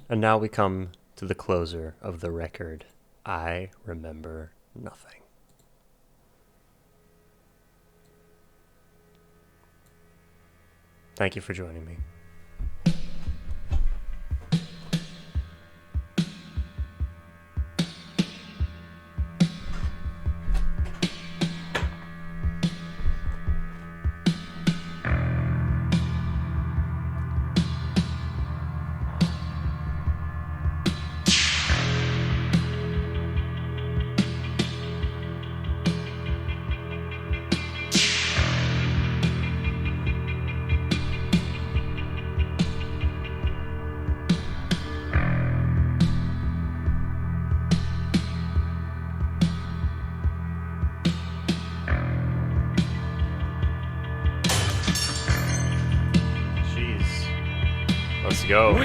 And now we come to the closer of the record. I remember nothing. Thank you for joining me. Let's go.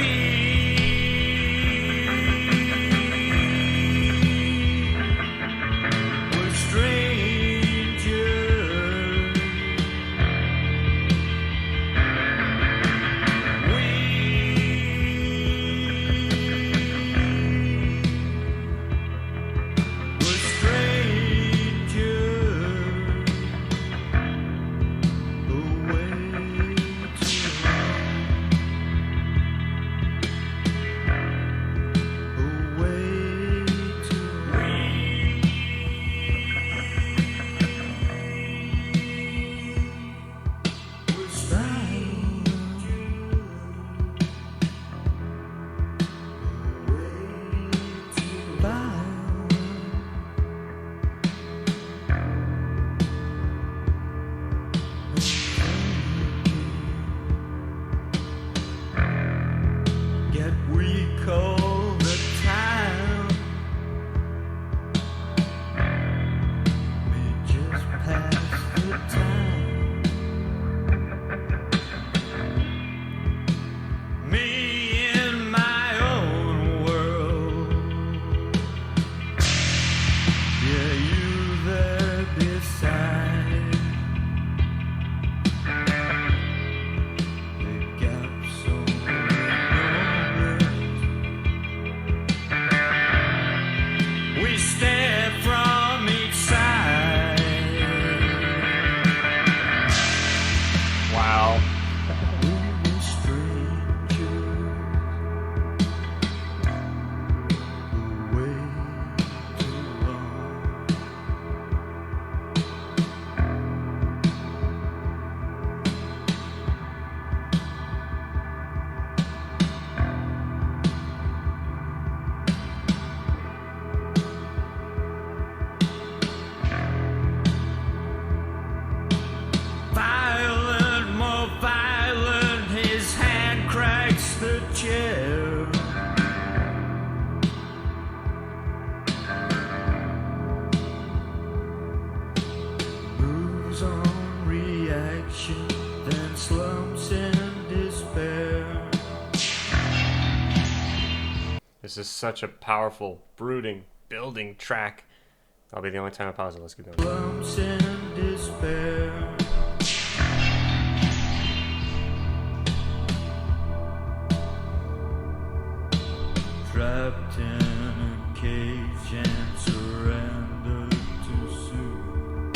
This is such a powerful, brooding, building track. That'll be the only time I pause it. Let's keep going. Slumps in despair. Trapped in a cage and surrendered too soon.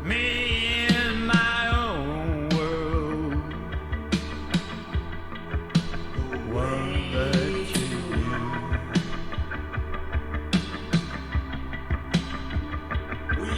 Me in my own world, the one that you knew. We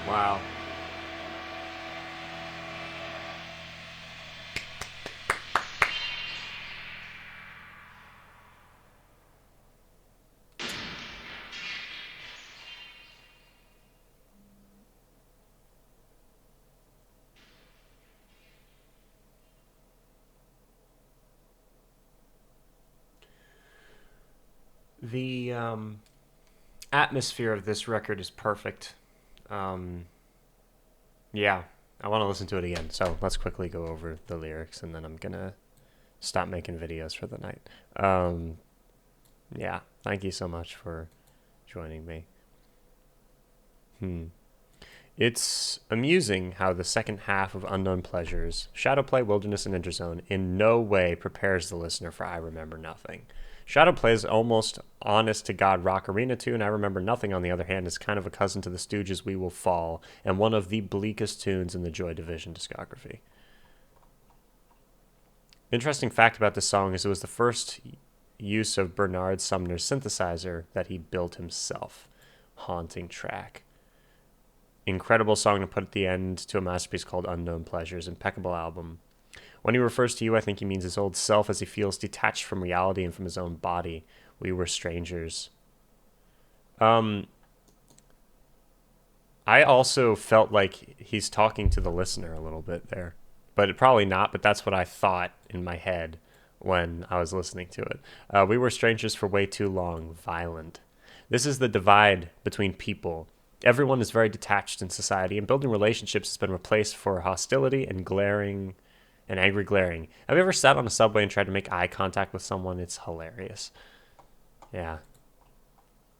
Wow. The atmosphere of this record is perfect. Um, yeah, I want to listen to it again. So let's quickly go over the lyrics, and then I'm gonna stop making videos for the night. Yeah, thank you so much for joining me. It's amusing how the second half of Unknown Pleasures, Shadowplay, Wilderness, and Interzone in no way prepares the listener for I Remember Nothing. Shadowplay is almost honest to God rock arena tune. I Remember Nothing, on the other hand, is kind of a cousin to the Stooges' We Will Fall, and one of the bleakest tunes in the Joy Division discography. Interesting fact about this song is it was the first use of Bernard Sumner's synthesizer that he built himself. Haunting track. Incredible song to put at the end to a masterpiece called Unknown Pleasures. Impeccable album. When he refers to you, I think he means his old self as he feels detached from reality and from his own body. We were strangers. I also felt like he's talking to the listener a little bit there. But probably not, but that's what I thought in my head when I was listening to it. We were strangers for way too long. Violent. This is the divide between people. Everyone is very detached in society, and building relationships has been replaced for hostility and glaring and angry glaring. Have you ever sat on a subway and tried to make eye contact with someone? It's hilarious. Yeah.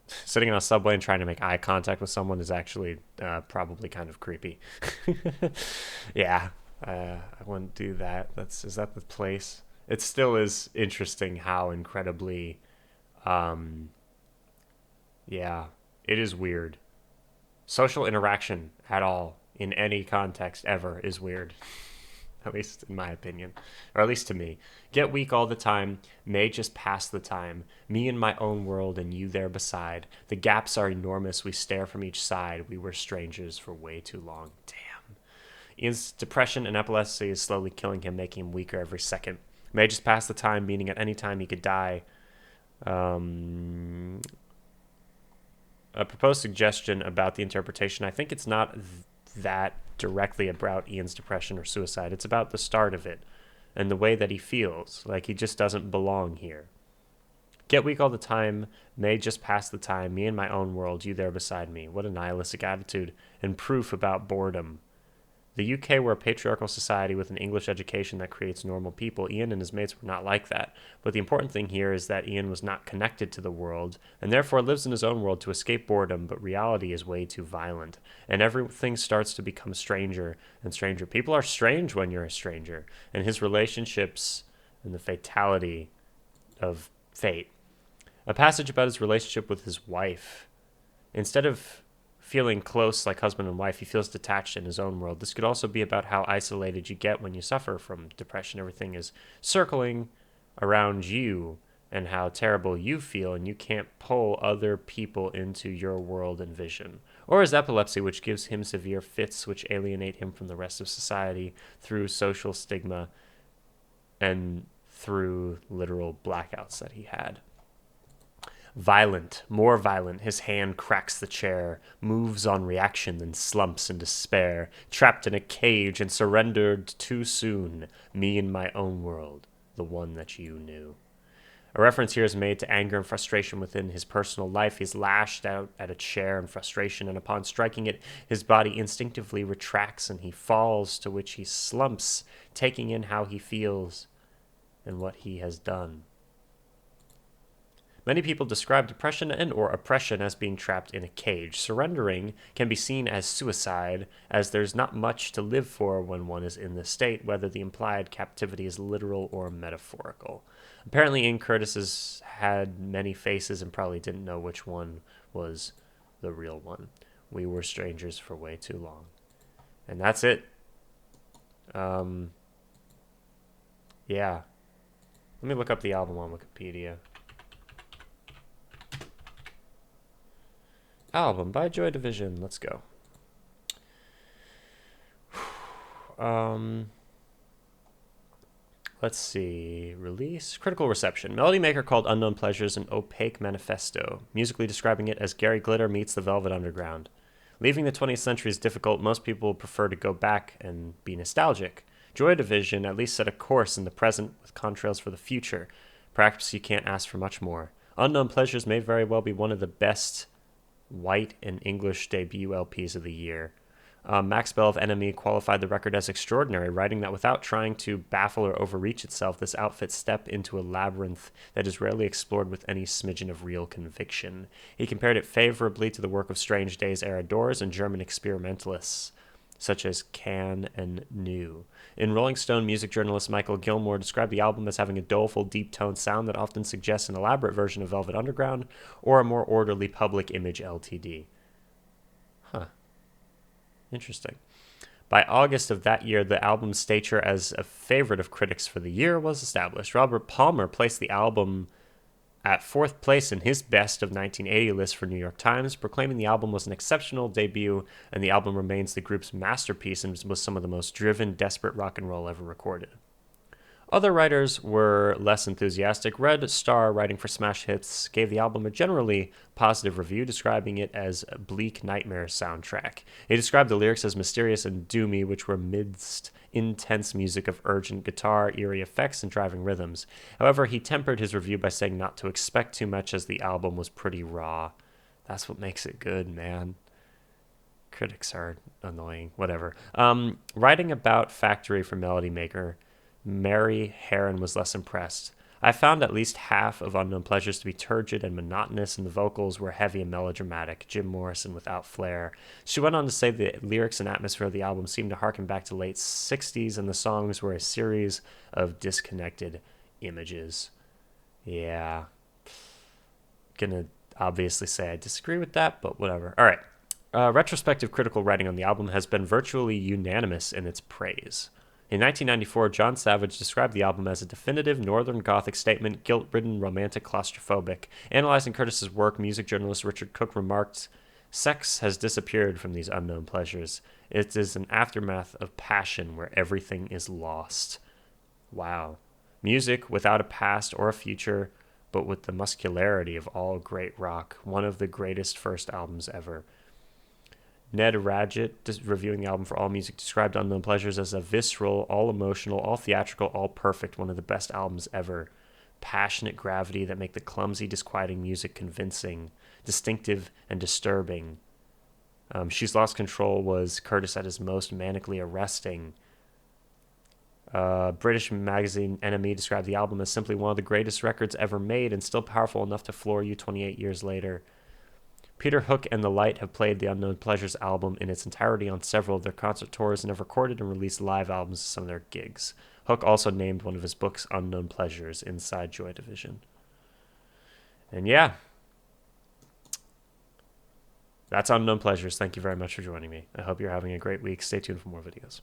Sitting on a subway and trying to make eye contact with someone is actually probably kind of creepy. Yeah. I wouldn't do that. Is that the place? It still is interesting how incredibly, yeah, it is weird. Social interaction at all in any context ever is weird. At least in my opinion, or at least to me. Get weak all the time, may just pass the time. Me in my own world and you there beside. The gaps are enormous, we stare from each side. We were strangers for way too long. Damn. Ian's depression and epilepsy is slowly killing him, making him weaker every second. May just pass the time, meaning at any time he could die. A proposed suggestion about the interpretation. I think it's not that directly about Ian's depression or suicide. It's about the start of it and the way that he feels like he just doesn't belong here. Get weak all the time, may just pass the time, me in my own world, you there beside me. What a nihilistic attitude and proof about boredom. The UK were a patriarchal society with an English education that creates normal people. Ian and his mates were not like that. But the important thing here is that Ian was not connected to the world, and therefore lives in his own world to escape boredom, but reality is way too violent. And everything starts to become stranger and stranger. People are strange when you're a stranger. And his relationships and the fatality of fate. A passage about his relationship with his wife. Instead of feeling close like husband and wife, he feels detached in his own world. This could also be about how isolated you get when you suffer from depression. Everything is circling around you and how terrible you feel, and you can't pull other people into your world and vision. Or his epilepsy, which gives him severe fits which alienate him from the rest of society through social stigma and through literal blackouts that he had. Violent, more violent, his hand cracks the chair, moves on reaction, then slumps in despair, trapped in a cage and surrendered too soon, me in my own world, the one that you knew. A reference here is made to anger and frustration within his personal life. He's lashed out at a chair in frustration, and upon striking it, his body instinctively retracts and he falls, to which he slumps, taking in how he feels and what he has done. Many people describe depression and or oppression as being trapped in a cage. Surrendering can be seen as suicide, as there's not much to live for when one is in this state, whether the implied captivity is literal or metaphorical. Apparently, Ian Curtis has had many faces and probably didn't know which one was the real one. We were strangers for way too long. And that's it. Yeah. Let me look up the album on Wikipedia. Album by Joy Division. Let's go. Let's see. Release. Critical reception. Melody Maker called Unknown Pleasures an opaque manifesto, musically describing it as Gary Glitter meets the Velvet Underground. Leaving the 20th century is difficult. Most people prefer to go back and be nostalgic. Joy Division at least set a course in the present with contrails for the future. Perhaps you can't ask for much more. Unknown Pleasures may very well be one of the best white and English debut LPs of the year. Max Bell of Enemy qualified the record as extraordinary, writing that without trying to baffle or overreach itself, this outfit stepped into a labyrinth that is rarely explored with any smidgen of real conviction. He compared it favorably to the work of Strange Days era Doors and German experimentalists, such as Can and New. In Rolling Stone, music journalist Michael Gilmore described the album as having a doleful, deep-toned sound that often suggests an elaborate version of Velvet Underground or a more orderly Public Image Ltd. Huh. Interesting. By August of that year, the album's stature as a favorite of critics for the year was established. Robert Palmer placed the album at fourth place in his Best of 1980 list for New York Times, proclaiming the album was an exceptional debut, and the album remains the group's masterpiece and was some of the most driven, desperate rock and roll ever recorded. Other writers were less enthusiastic. Red Star, writing for Smash Hits, gave the album a generally positive review, describing it as a bleak nightmare soundtrack. He described the lyrics as mysterious and doomy, which were midst intense music of urgent guitar, eerie effects, and driving rhythms. However, he tempered his review by saying not to expect too much as the album was pretty raw. That's what makes it good, man. Critics are annoying. Whatever. Writing about Factory for Melody Maker, Mary Heron was less impressed. I found at least half of Unknown Pleasures to be turgid and monotonous, and the vocals were heavy and melodramatic, Jim Morrison without flair. She went on to say the lyrics and atmosphere of the album seemed to harken back to late 60s, and the songs were a series of disconnected images. Yeah. Gonna obviously say I disagree with that, but whatever. All right. Retrospective critical writing on the album has been virtually unanimous in its praise. In 1994, John Savage described the album as a definitive Northern Gothic statement, guilt-ridden, romantic, claustrophobic. Analyzing Curtis's work, music journalist Richard Cook remarked, "Sex has disappeared from these unknown pleasures. It is an aftermath of passion where everything is lost." Wow. Music without a past or a future, but with the muscularity of all great rock. One of the greatest first albums ever. Ned Radgett, reviewing the album for AllMusic, described Unknown Pleasures as a visceral, all-emotional, all-theatrical, all-perfect, one of the best albums ever. Passionate gravity that make the clumsy, disquieting music convincing, distinctive, and disturbing. She's Lost Control was Curtis at his most manically arresting. British magazine Enemy described the album as simply one of the greatest records ever made and still powerful enough to floor you 28 years later. Peter Hook and The Light have played the Unknown Pleasures album in its entirety on several of their concert tours and have recorded and released live albums of some of their gigs. Hook also named one of his books Unknown Pleasures inside Joy Division. And yeah, that's Unknown Pleasures. Thank you very much for joining me. I hope you're having a great week. Stay tuned for more videos.